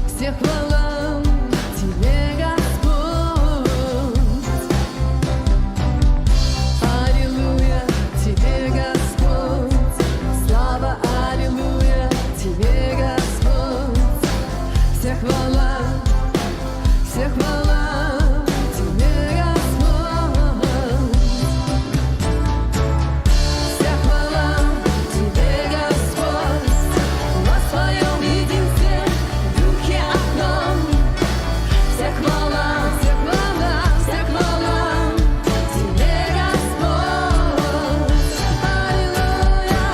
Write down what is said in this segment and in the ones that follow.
Все хвала Тебе, Господь. Аллилуйя Тебе, Господь. Слава, аллилуйя Тебе, Господь. Все хвала Тебе, Господь. Вся хвала Тебе, Господь. Во своем единстве, Духе одном. Вся хвала Тебе, Господь. Аллилуйя,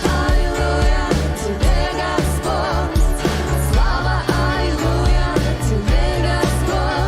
аллилуйя Тебе, Господь. Слава, аллилуйя Тебе, Господь.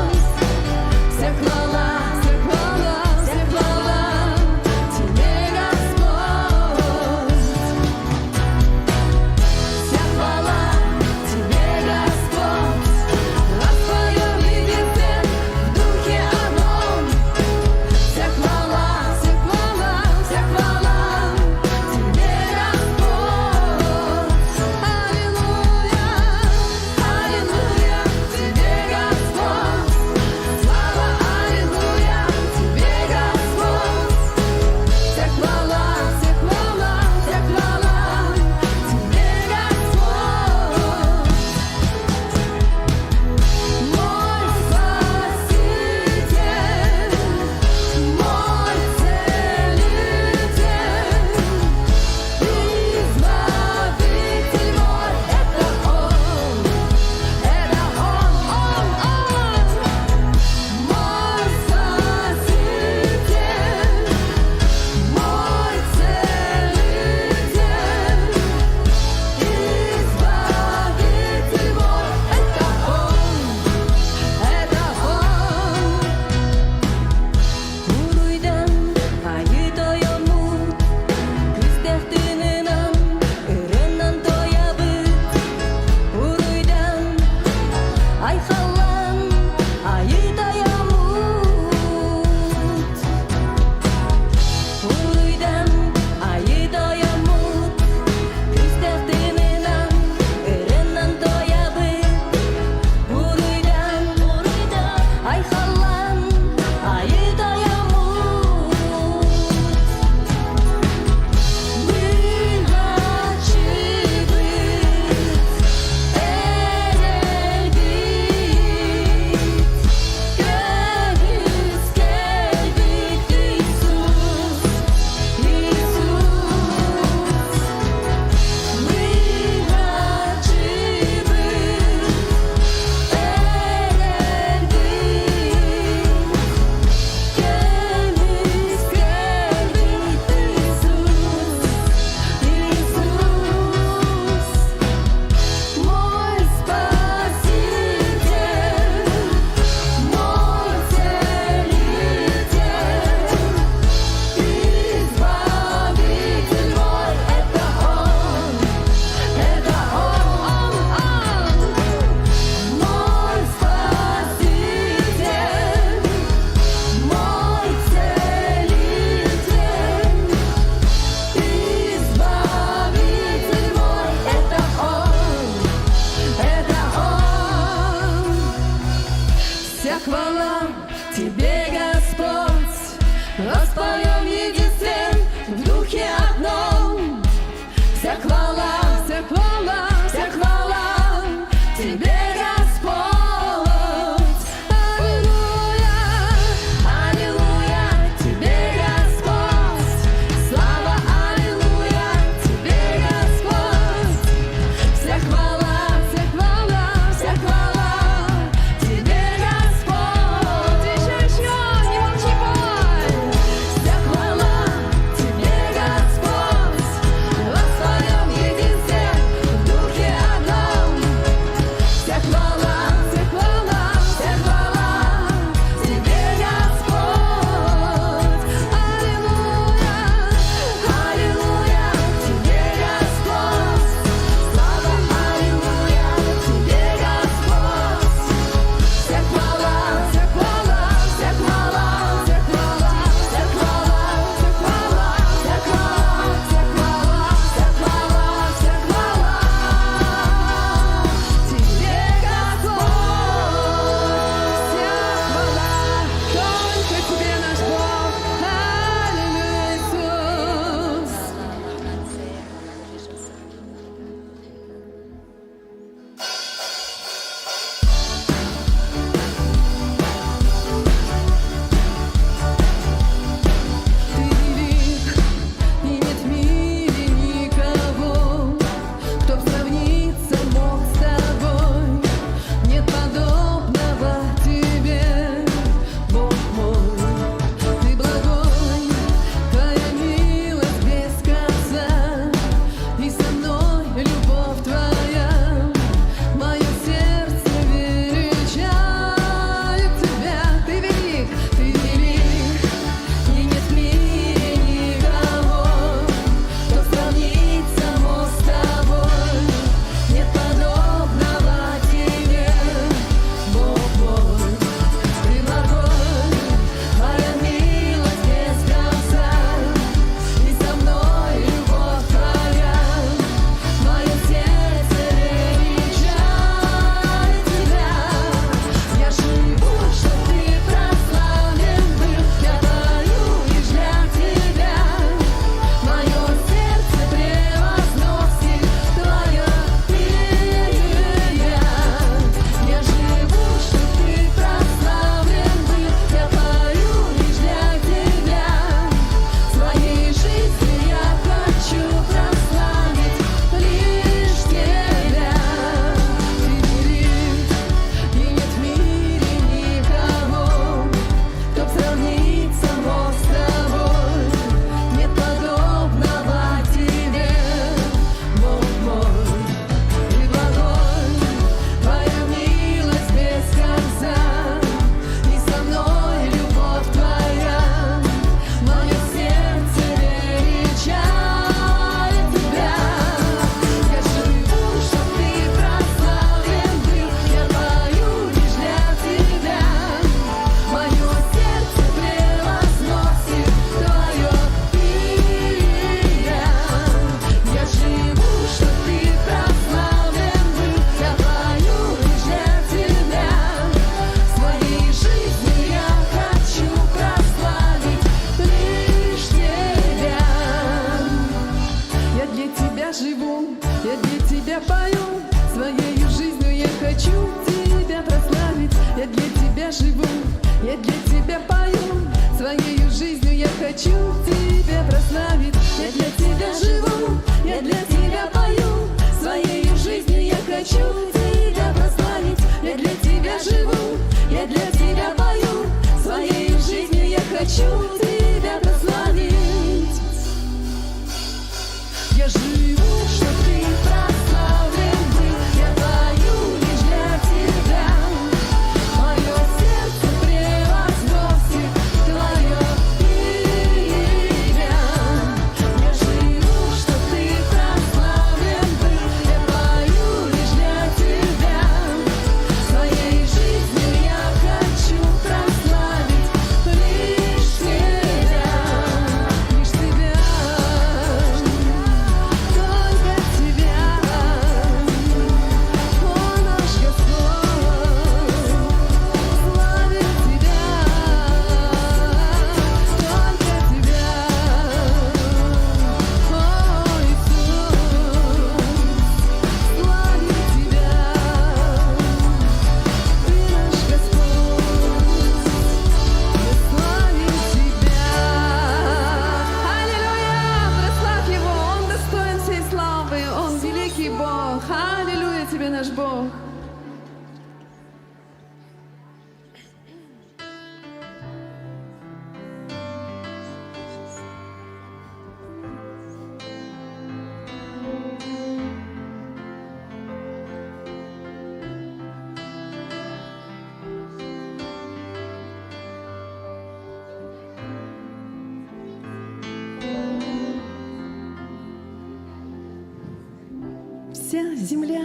земля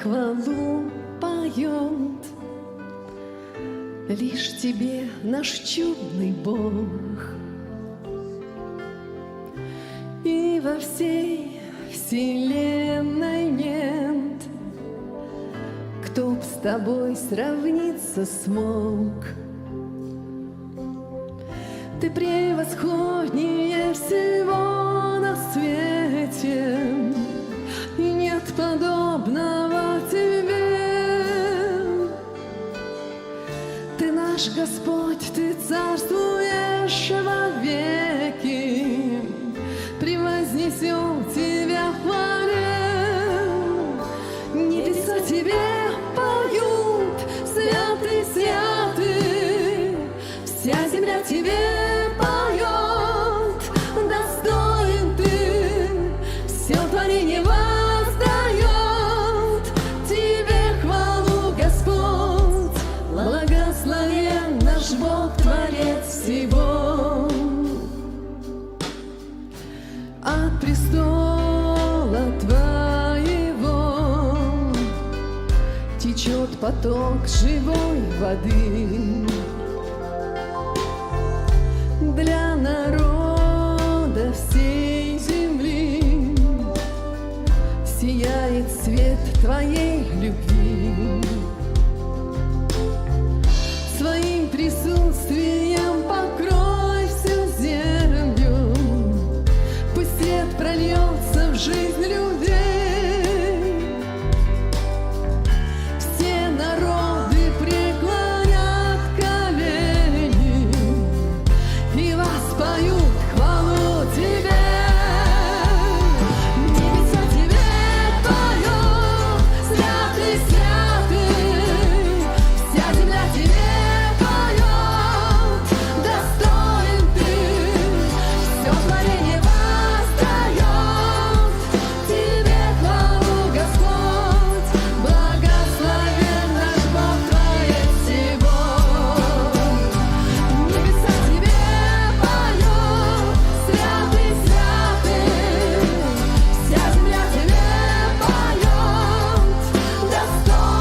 хвалу поет лишь тебе, наш чудный Бог. И во всей вселенной нет, кто б с тобой сравниться смог. Ты превосходнее всего на свете, и нет подобного тебе. Ты наш Господь, Ты царствуешь вовеки, превознесем Тебя в хвале. Небеса Тебе поют, святый, святый, вся земля Тебе поет, достоин Ты, все творение воздает Тебе хвалу, Господь. Благословен наш Бог, Творец всего. От престола Твоего течет поток живой воды. Для народа всей земли сияет свет Твоей любви. Своим присутствием покрой всю землю, пусть свет прольется в жизнь людей. Все народы преклонят колени и воспоют хвалу Тебе. Небеса Тебе поют, святый, святый, вся земля Тебе поет, достоин Ты, все творение воздает Тебе хвалу, Господь. Благословен наш Бог, Творец всего.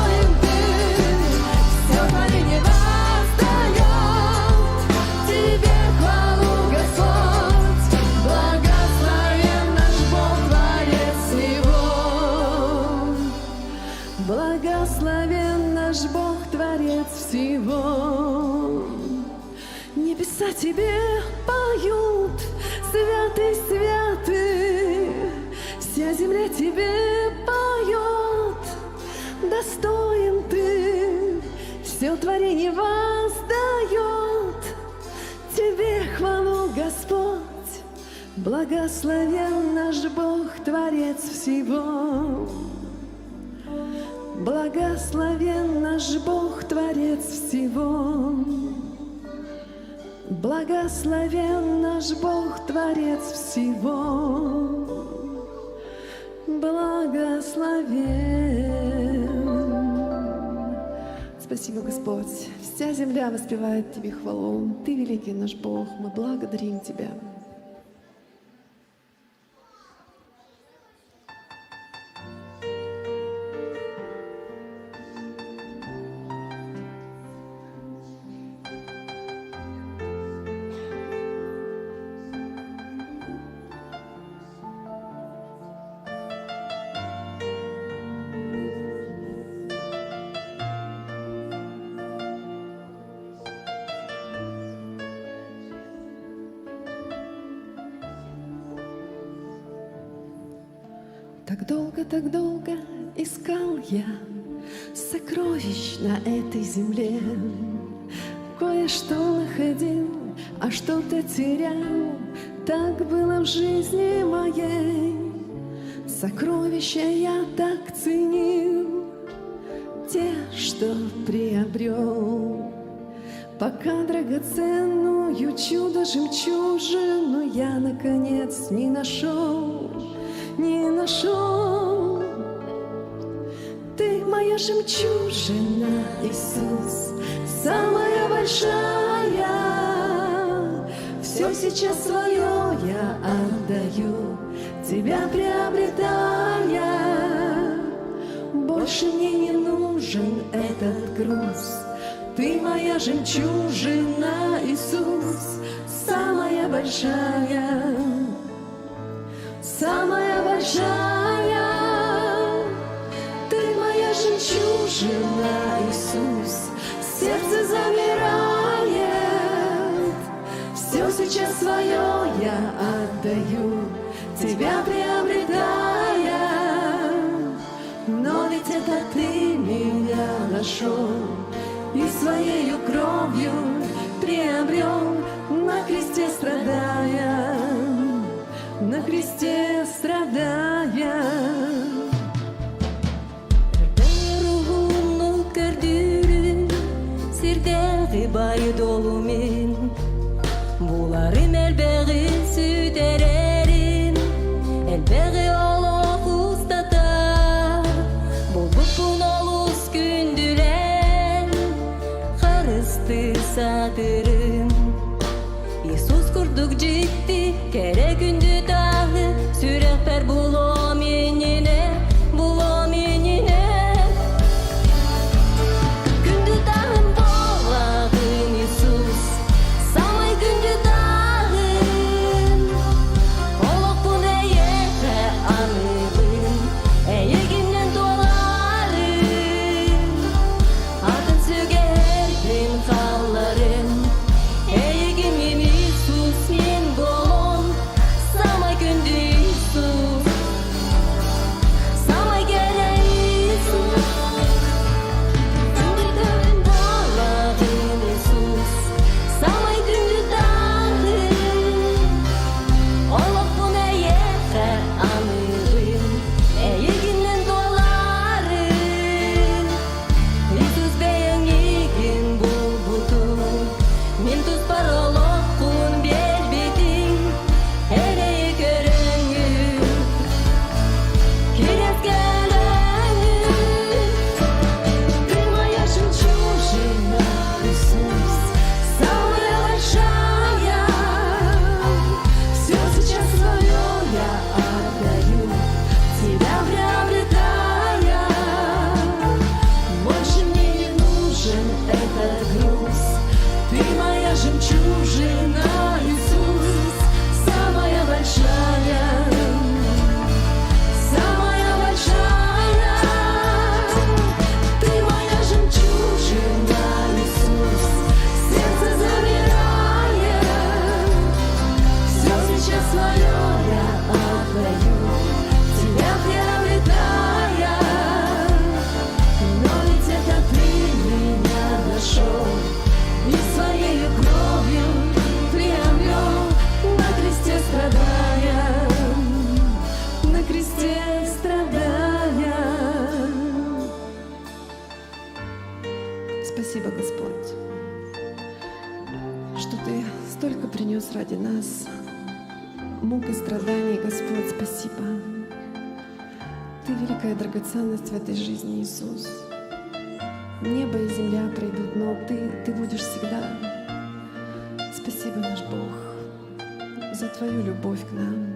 Небеса Тебе поют, святый, святый, вся земля Тебе поет, достоин Ты, все творение воздает Тебе хвалу, Господь. Благословен наш Бог, Творец всего. Благословен наш Бог, Творец всего. Небеса Тебе поют, святый, святый, вся земля Тебе поет, достоин Ты, все творение воздает Тебе хвалу, Господь. Благословен наш Бог, Творец всего. Благословен наш Бог, Творец всего. Благословен наш Бог, Творец всего. Благословен. Спасибо, Господь. Вся земля воспевает Тебе хвалу. Ты великий наш Бог, мы благодарим Тебя. Так долго искал я сокровищ на этой земле. Кое-что находил, а что-то терял. Так было в жизни моей. Сокровища я так ценил, те, что приобрел. Пока драгоценную чудо-жемчужину я, наконец, не нашел. Ты моя жемчужина, Иисус, самая большая. Все сейчас свое я отдаю, Тебя приобретая. Больше мне не нужен этот груз. Ты моя жемчужина, Иисус, самая большая, самая большая. Ты моя жемчужина, Иисус, сердце замирает. Все сейчас свое я отдаю, тебя приобретая. Но ведь это ты меня нашел и своею кровью приобрел, на кресте страдая, на кресте страдая. Ruhumnu gördüğüm sirdegi bayı dolu men. Bularım elbegi südererim, elbegi olup ustada. Bulbupun olus gündülen, karıstı satırım. Iisus kurduk ciddi, kere gündü dahi, sürehber bulam yenine, bulam yenine. Gündü dahım boğağın Iisus, samay gündü dahım. Olok bu neye anırım, eyegimden dolarım. Adın sügerdim kallarım, eyegimim Iisus men bolom. Samay gündü Iisus, samay gele Iisus. Gündü dahım boğağın Iisus, samay gündü dahım. Olok bu neye anırım, eyegimden dolarım. Iisus beyan yegin bulbutum, men tuz parolokun belbedim. Ereye görüngüm, keres gelengüm. Ты моя жемчужина, Иисус, самая большая. Все сейчас свое я отдаю, тебя приобретая. Больше мне не нужен этот груз. Ты моя жемчужина, Иисус, самая большая, самая большая. Ты моя жемчужина, Иисус, сердце замирает. Все сейчас свое я отдаю, тебя приобретая. Но ведь это ты меня нашел и своей кровью приобрел, на кресте страдая, на кресте страдая. Спасибо, Господь, что Ты столько принес ради нас мук и страданий, Господь, спасибо. Ты великая драгоценность в этой жизни, Иисус. Небо и земля пройдут, но Ты будешь всегда. Спасибо, наш Бог, за Твою любовь к нам.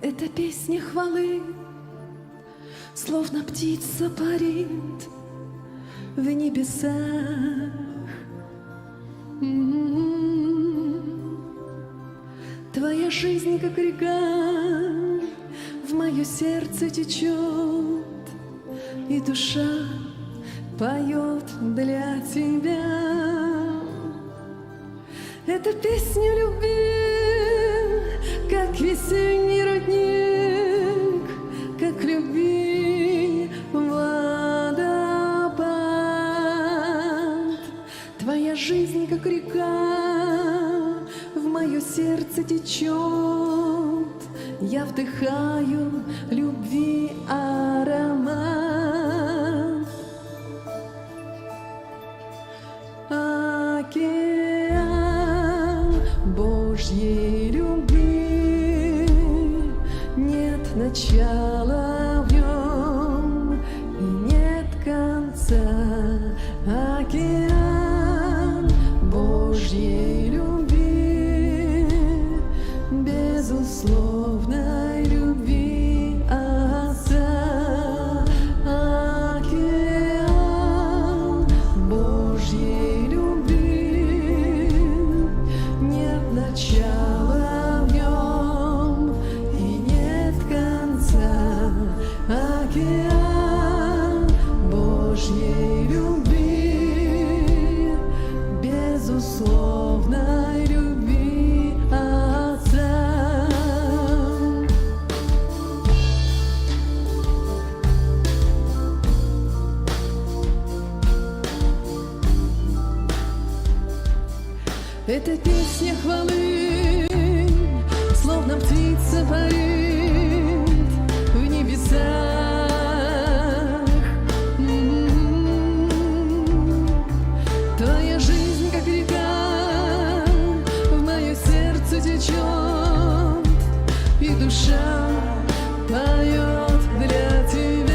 Это песня хвалы, словно птица парит в небесах. Твоя жизнь, как река, в мое сердце течет, и душа поет для тебя. Это песня любви, как весенний родник, как любви водопад. Твоя жизнь, как река, в мое сердце течет, я вдыхаю любви аромат. Океан Божьей любви, нет начала в нем и нет конца. Океан Божьей любви, безусловной любви Отца. Океан Божьей любви, нет начала в нем и нет конца. Океан Божьей любви, безусловной любви Отца. Эта песня хвалы, словно птица парит в небесах. Твоя жизнь, как река, в мое сердце течет, и душа поет для тебя.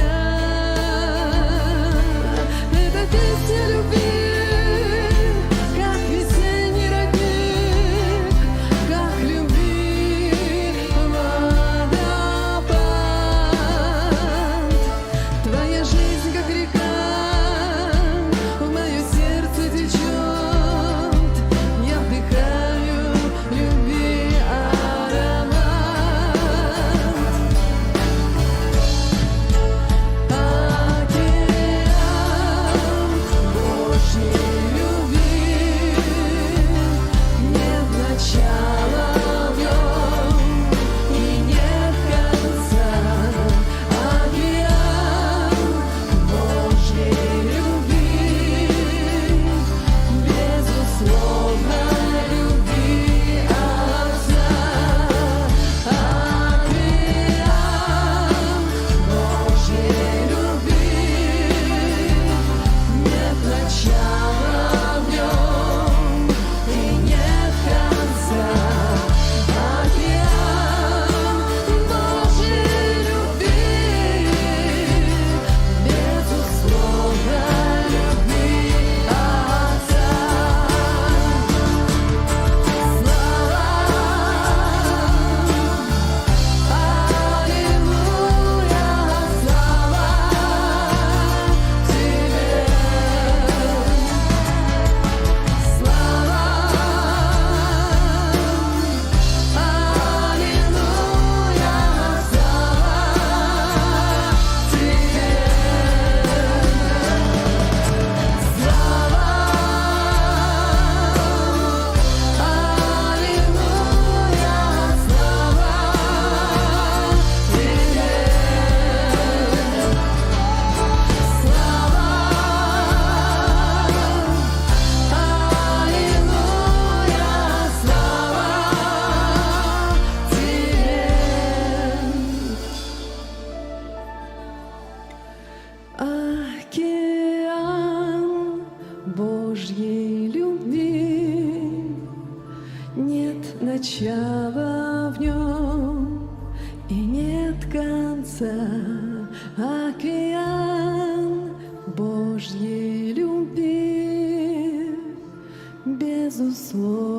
Это песня любви, как весенний родник, как любви водопад. Твоя жизнь, как река, в мое сердце течет, я вдыхаю любви аромат. Океан Божьей любви, нет начала в нем и нет конца. Океан Божьей любви, безусловной любви Отца. Океан Божьей любви, нет начала в нем и нет конца. Океан Божьей любви, безусловной любви Отца. Аллилуйя, слава Тебе. Слава, аллилуйя, слава Тебе. Слава, аллилуйя, Океан Божьей любви, нет начала в нем и нет конца. Океан Божьей любви, безусловно.